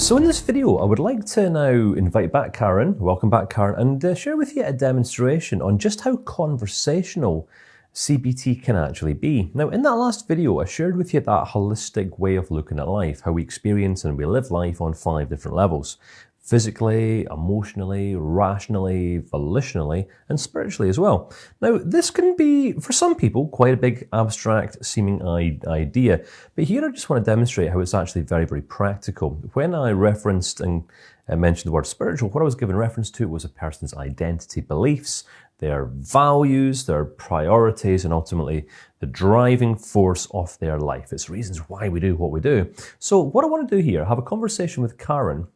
So in this video, I would like to now invite back Karen, welcome back Karen, and share with you a demonstration on just how conversational CBT can actually be. Now, in that last video, I shared with you that holistic way of looking at life, how we experience and we live life on 5 different levels: physically, emotionally, rationally, volitionally, and spiritually as well. Now, this can be, for some people, quite a big abstract seeming idea, but here I just want to demonstrate how it's actually very, very practical. When I referenced and mentioned the word spiritual, what I was given reference to was a person's identity, beliefs, their values, their priorities, and ultimately the driving force of their life. It's reasons why we do what we do. So what I want to do here, have a conversation with Karen,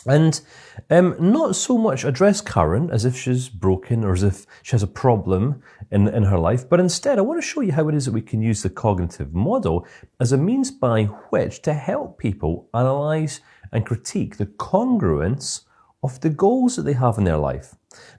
and not so much address Karen as if she's broken or as if she has a problem in her life, but instead I want to show you how it is that we can use the cognitive model as a means by which to help people analyse and critique the congruence of the goals that they have in their life.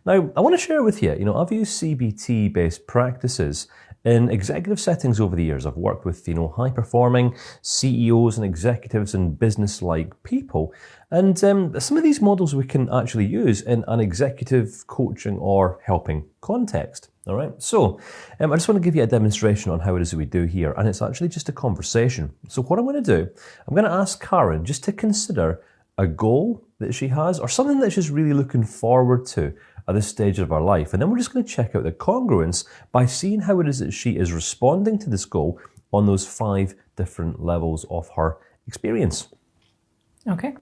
Now, I want to share with you, I've used CBT-based practices in executive settings over the years. I've worked with, high-performing CEOs and executives and business-like people. And some of these models we can actually use in an executive coaching or helping context. All right. So I just want to give you a demonstration on how it is that we do here. And it's actually just a conversation. So what I'm going to do, I'm going to ask Karen just to consider a goal that she has or something that she's really looking forward to at this stage of her life. And then we're just going to check out the congruence by seeing how it is that she is responding to this goal on those 5 different levels of her experience. Okay.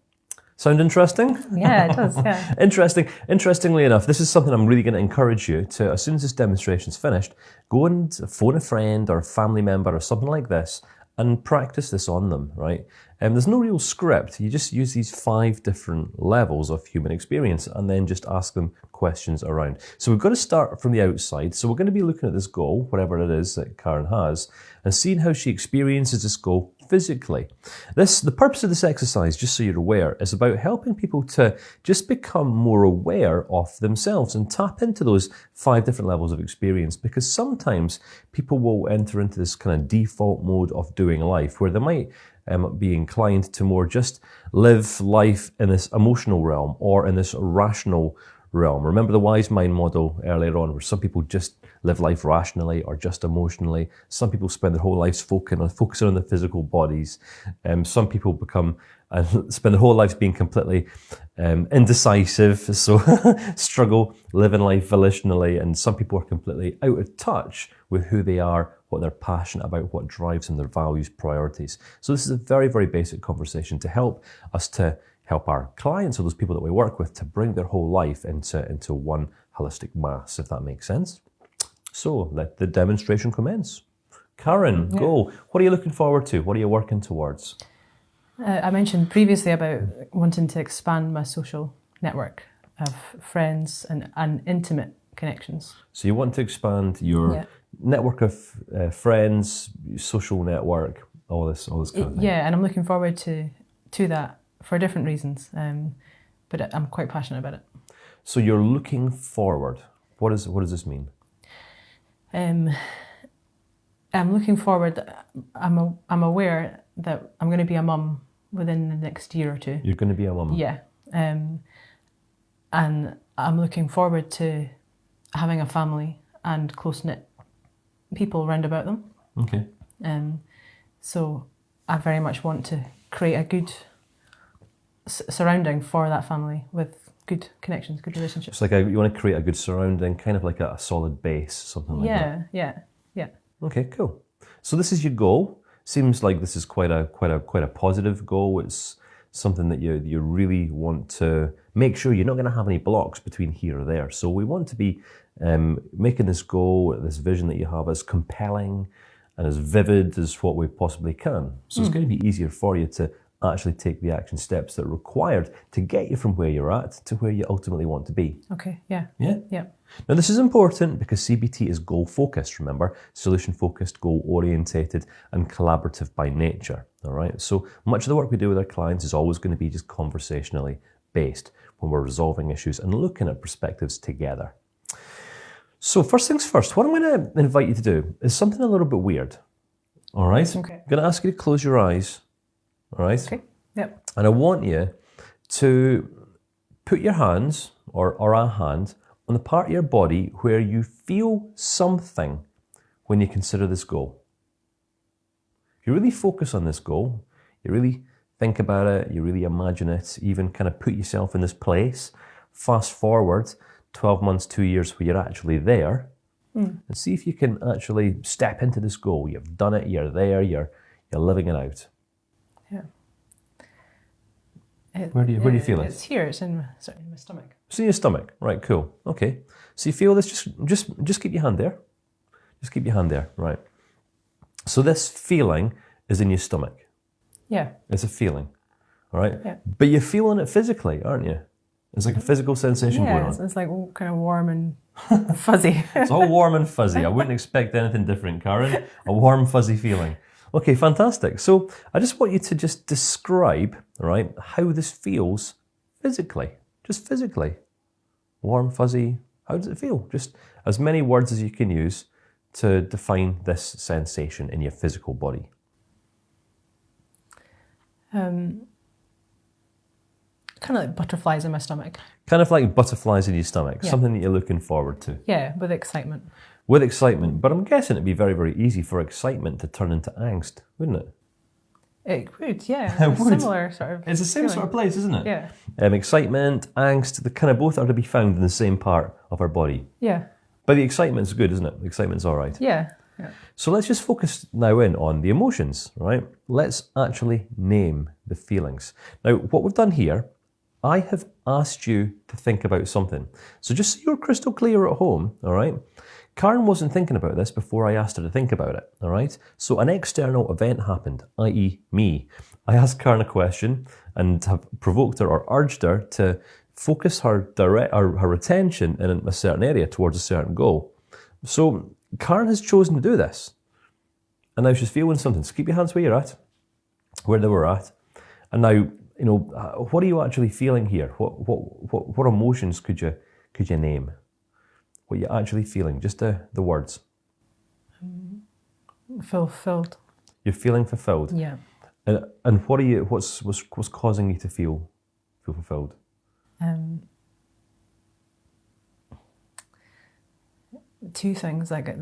Sound interesting? Yeah, it does, yeah. Interestingly enough, this is something I'm really going to encourage you to, as soon as this demonstration's finished, go and phone a friend or a family member or something like this and practice this on them, right? There's no real script. You just use these 5 different levels of human experience and then just ask them questions around. So we've got to start from the outside. So we're going to be looking at this goal, whatever it is that Karen has, and seeing how she experiences this goal physically. The purpose of this exercise, just so you're aware, is about helping people to just become more aware of themselves and tap into those 5 different levels of experience, because sometimes people will enter into this kind of default mode of doing life where they might be inclined to more just live life in this emotional realm or in this rational realm. Remember the wise mind model earlier on, where some people just live life rationally or just emotionally. Some people spend their whole lives focusing on their physical bodies. Some people spend their whole lives being completely indecisive, so struggle living life volitionally. And some people are completely out of touch with who they are, what they're passionate about, what drives them, their values, priorities. So this is a very, very basic conversation to help us to help our clients or those people that we work with to bring their whole life into one holistic mass, if that makes sense. So let the demonstration commence. Karen, go. What are you looking forward to? What are you working towards? I mentioned previously about wanting to expand my social network of friends and intimate connections. So you want to expand your network of friends, social network, all this kind of thing. Yeah, and I'm looking forward to that for different reasons, but I'm quite passionate about it. So you're looking forward. What does this mean? I'm looking forward. I'm aware that I'm going to be a mum within the next year or 2. You're going to be a mum? Yeah. And I'm looking forward to having a family and close-knit people round about them. Okay. So I very much want to create a good surrounding for that family with good connections, good relationships. It's like you want to create a good surrounding, kind of like a solid base, something like that. Yeah. Okay, cool. So this is your goal. Seems like this is quite a positive goal. It's something that you really want to make sure you're not going to have any blocks between here or there. So we want to be making this goal, this vision that you have, as compelling and as vivid as what we possibly can. So it's going to be easier for you to actually take the action steps that are required to get you from where you're at to where you ultimately want to be. Okay, yeah. Yeah? Yeah. Now this is important because CBT is goal-focused, remember? Solution-focused, goal-orientated, and collaborative by nature, all right? So much of the work we do with our clients is always going to be just conversationally based when we're resolving issues and looking at perspectives together. So first things first, what I'm going to invite you to do is something a little bit weird, all right? Okay. I'm going to ask you to close your eyes, all right? Okay, yep. And I want you to put your hands, or a hand, on the part of your body where you feel something when you consider this goal. If you really focus on this goal, you really think about it, you really imagine it, even kind of put yourself in this place, fast forward 12 months, 2 years where you're actually there, and see if you can actually step into this goal. You've done it, you're there, you're living it out. Yeah. Where do you feel it? It's here, it's in my stomach. It's in your stomach, right, cool, okay. So you feel this, just keep your hand there. Just keep your hand there, right. So this feeling is in your stomach. Yeah. It's a feeling, all right? Yeah. But you're feeling it physically, aren't you? It's like a physical sensation going on. It's like kind of warm and fuzzy. It's all warm and fuzzy. I wouldn't expect anything different, Karen. A warm, fuzzy feeling. Okay, fantastic. So I just want you to just describe, all right, how this feels physically. Just physically. Warm, fuzzy. How does it feel? Just as many words as you can use to define this sensation in your physical body. Kind of like butterflies in my stomach. Kind of like butterflies in your stomach, Yeah. something that you're looking forward to. Yeah, with excitement. With excitement, but I'm guessing it'd be very, very easy for excitement to turn into angst, wouldn't it? It would, yeah. It would. Similar sort of. It's the same feeling. sort of place, isn't it? Yeah. Excitement, angst, the kind of both are to be found in the same part of our body. Yeah. But the excitement's good, isn't it? The excitement's all right. Yeah. Yeah. So let's just focus now in on the emotions, right? Let's actually name the feelings. Now, what we've done here, I have asked you to think about something. So just so you're crystal clear at home, all right? Karen wasn't thinking about this before I asked her to think about it, all right? So an external event happened, i.e. me. I asked Karen a question and have provoked her or urged her to focus her attention in a certain area towards a certain goal. So Karen has chosen to do this. And now she's feeling something. So keep your hands where you're at, where they were at. And now, what are you actually feeling here? What emotions could you name? What you're actually feeling? Just the words. Fulfilled. You're feeling fulfilled. Yeah. And what's causing you to feel fulfilled? Two things, like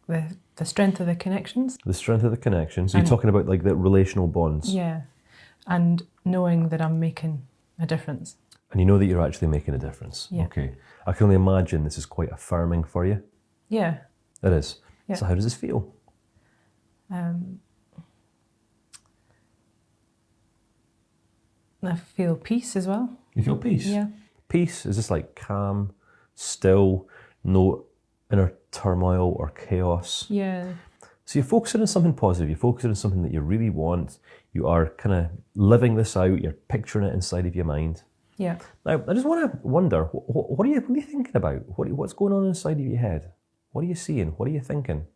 the strength of the connections. The strength of the connections. So you're talking about like the relational bonds. Yeah. And knowing that I'm making a difference. And you know that you're actually making a difference. Yeah. Okay. I can only imagine this is quite affirming for you. Yeah. It is. Yeah. So how does this feel? I feel peace as well. You feel peace? Yeah. Peace, is this like calm, still, no inner turmoil or chaos? Yeah. So you're focusing on something positive, you're focusing on something that you really want, you are kind of living this out, you're picturing it inside of your mind. Yeah. Now, I just want to wonder, what are you thinking about? What's going on inside of your head? What are you seeing? What are you thinking?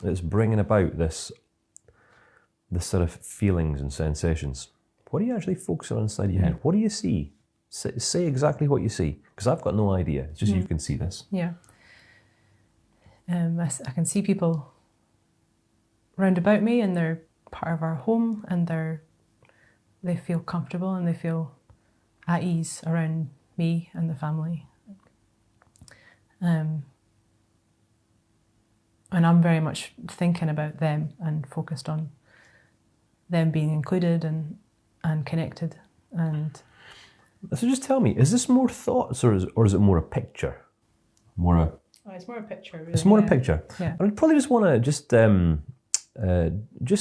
That's bringing about this sort of feelings and sensations. What are you actually focusing on inside of your head? What do you see? Say exactly what you see, because I've got no idea. It's just you can see this. Yeah. I can see people round about me, and they're part of our home, and they feel comfortable and they feel at ease around me and the family. And I'm very much thinking about them and focused on them being included and connected. And so just tell me, is this more thoughts or is it more a picture? it's more a picture, really. It's more a picture. Yeah. I'd probably just want to just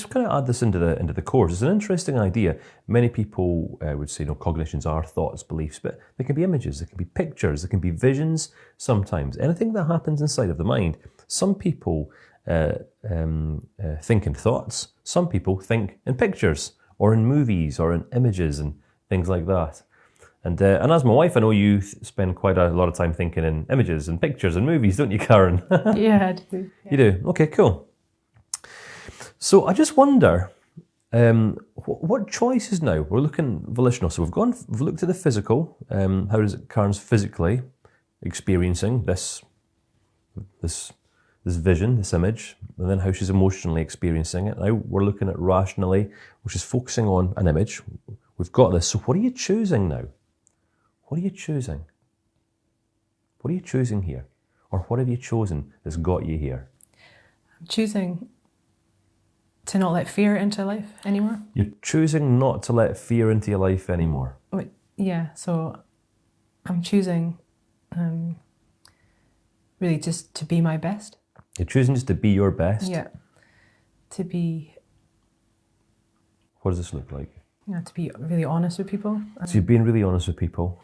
kind of add this into the course. It's an interesting idea. Many people would say, cognitions are thoughts, beliefs, but there can be images, there can be pictures, there can be visions sometimes. Anything that happens inside of the mind. Some people think in thoughts, some people think in pictures or in movies or in images and things like that. And as my wife, I know you spend quite a lot of time thinking in images and pictures and movies, don't you, Karen? Yeah, I do. Yeah. You do? Okay, cool. So I just wonder, what choices now? We're looking volitional. So we've looked at the physical. How is it Karen's physically experiencing this vision, this image, and then how she's emotionally experiencing it. Now we're looking at rationally, which is focusing on an image. We've got this. So what are you choosing now? What are you choosing? What are you choosing here? Or what have you chosen that's got you here? I'm choosing to not let fear into life anymore. You're choosing not to let fear into your life anymore. Wait, yeah, so I'm choosing really just to be my best. You're choosing just to be your best? Yeah. To be... What does this look like? Yeah, to be really honest with people. So you're being really honest with people.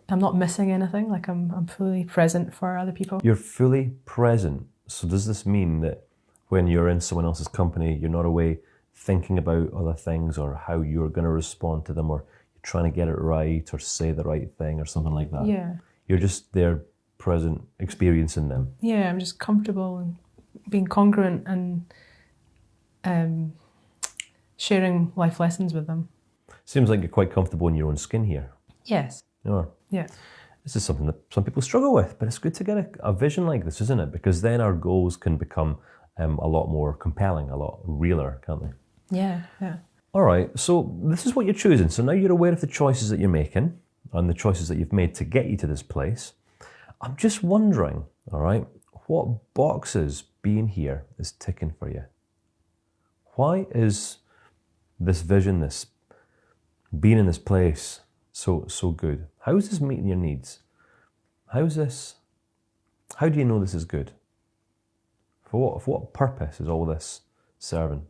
I'm not missing anything, like I'm fully present for other people. You're fully present. So does this mean that when you're in someone else's company, you're not away thinking about other things or how you're going to respond to them, or you're trying to get it right or say the right thing or something like that? Yeah. You're just there, present, experiencing them. Yeah, I'm just comfortable and being congruent and sharing life lessons with them. Seems like you're quite comfortable in your own skin here. Yes. You are. Yeah. This is something that some people struggle with, but it's good to get a vision like this, isn't it? Because then our goals can become a lot more compelling, a lot realer, can't they? Yeah, yeah. All right, so this is what you're choosing. So now you're aware of the choices that you're making and the choices that you've made to get you to this place. I'm just wondering, all right, what boxes being here is ticking for you? Why is this vision, this being in this place so good? How is this meeting your needs? How do you know this is good? For what purpose is all this serving?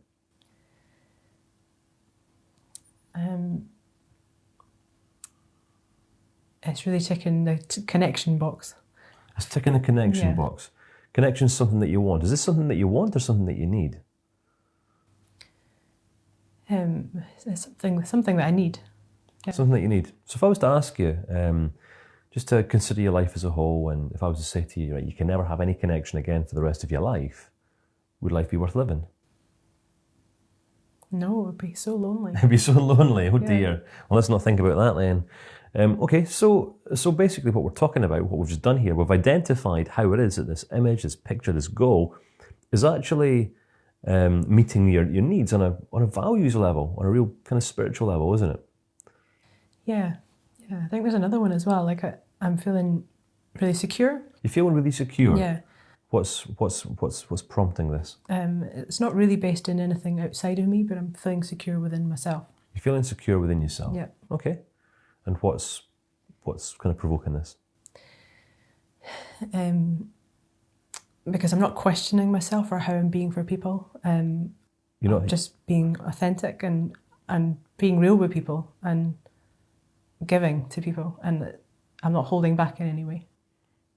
It's really ticking the connection box. It's ticking the connection box. Connection's something that you want. Is this something that you want or something that you need? It's something that I need. Yeah. Something that you need. So if I was to ask you, just to consider your life as a whole, and if I was to say to you, right, you can never have any connection again for the rest of your life, would life be worth living? No, it would be so lonely. It'd be so lonely. Oh dear. Well, let's not think about that then. Okay, so basically what we're talking about, what we've just done here, we've identified how it is that this image, this picture, this goal is actually meeting your needs on a values level, on a real kind of spiritual level, isn't it? Yeah. I think there's another one as well. Like I'm feeling really secure. You're feeling really secure. Yeah. What's prompting this? It's not really based in anything outside of me, but I'm feeling secure within myself. You're feeling secure within yourself. Yeah. Okay. And what's kind of provoking this? Because I'm not questioning myself or how I'm being for people. You're not I'm just being authentic and being real with people and giving to people, and I'm not holding back in any way.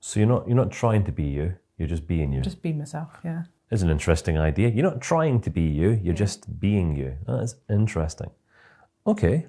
So you're not trying to be you. You're just being you. Just being myself. Yeah. It's an interesting idea. You're not trying to be you. You're just being you. That is interesting. Okay.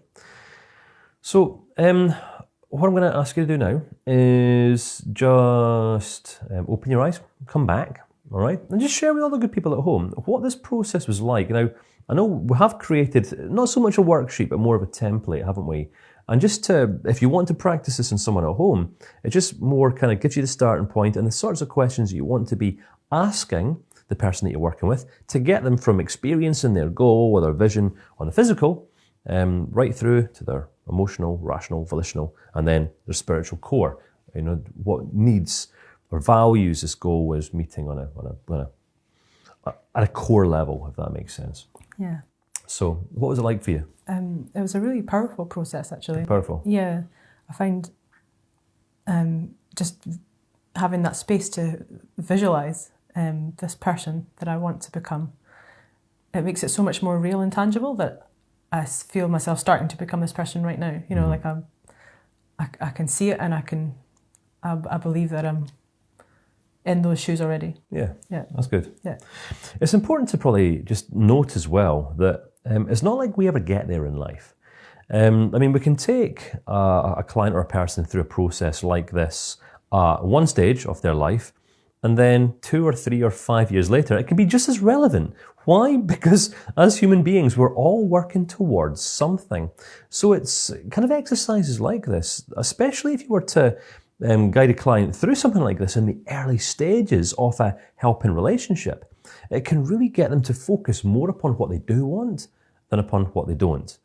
So what I'm going to ask you to do now is just open your eyes, come back, all right, and just share with all the good people at home what this process was like. Now, I know we have created not so much a worksheet, but more of a template, haven't we? And just if you want to practice this in someone at home, it just more kind of gives you the starting point and the sorts of questions that you want to be asking the person that you're working with to get them from experiencing their goal or their vision on the physical, right through to their emotional, rational, volitional, and then their spiritual core. You know, what needs or values this goal was meeting at a core level, if that makes sense. Yeah. So, what was it like for you? It was a really powerful process, actually. Powerful. Yeah, I find just having that space to visualize this person that I want to become, it makes it so much more real and tangible that I feel myself starting to become this person right now. You know, like I can see it, and I believe that I'm in those shoes already. Yeah, that's good. Yeah, it's important to probably just note as well that it's not like we ever get there in life. I mean, we can take a client or a person through a process like this one stage of their life, and then 2 or 3 or 5 years later, it can be just as relevant. Why? Because as human beings, we're all working towards something. So it's kind of exercises like this, especially if you were to guide a client through something like this in the early stages of a helping relationship, it can really get them to focus more upon what they do want than upon what they don't.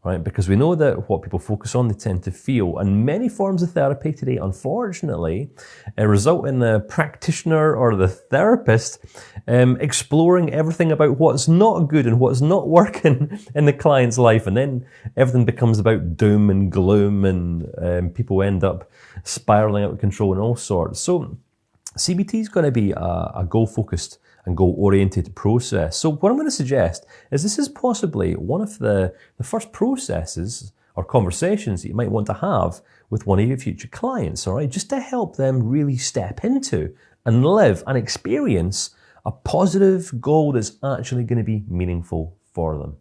right? Because we know that what people focus on, they tend to feel. And many forms of therapy today, unfortunately, result in the practitioner or the therapist exploring everything about what's not good and what's not working in the client's life. And then everything becomes about doom and gloom, and people end up spiraling out of control and all sorts. So CBT is going to be a goal-focused and goal-oriented process. So what I'm going to suggest is this is possibly one of the first processes or conversations that you might want to have with one of your future clients, all right? Just to help them really step into and live and experience a positive goal that's actually going to be meaningful for them.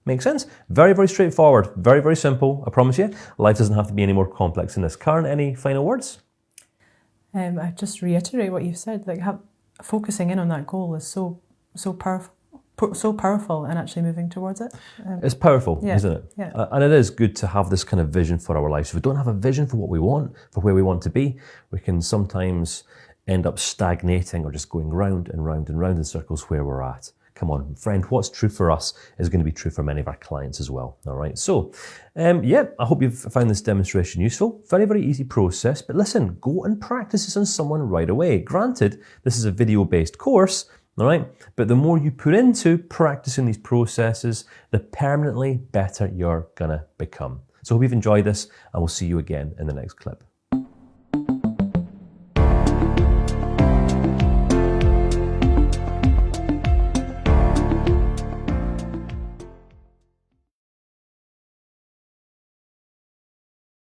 Make sense? Very, very straightforward. Very, very simple. I promise you. Life doesn't have to be any more complex than this. Karen, any final words? I just reiterate what you've said. Like, focusing in on that goal is so powerful, and actually moving towards it. It's powerful, isn't it? Yeah. And it is good to have this kind of vision for our lives. If we don't have a vision for what we want, for where we want to be, we can sometimes end up stagnating or just going round and round and round in circles where we're at. Come on, friend, what's true for us is going to be true for many of our clients as well. All right. So, I hope you've found this demonstration useful. Very, very easy process. But listen, go and practice this on someone right away. Granted, this is a video-based course, all right? But the more you put into practicing these processes, the permanently better you're going to become. So I hope you've enjoyed this, and we'll see you again in the next clip.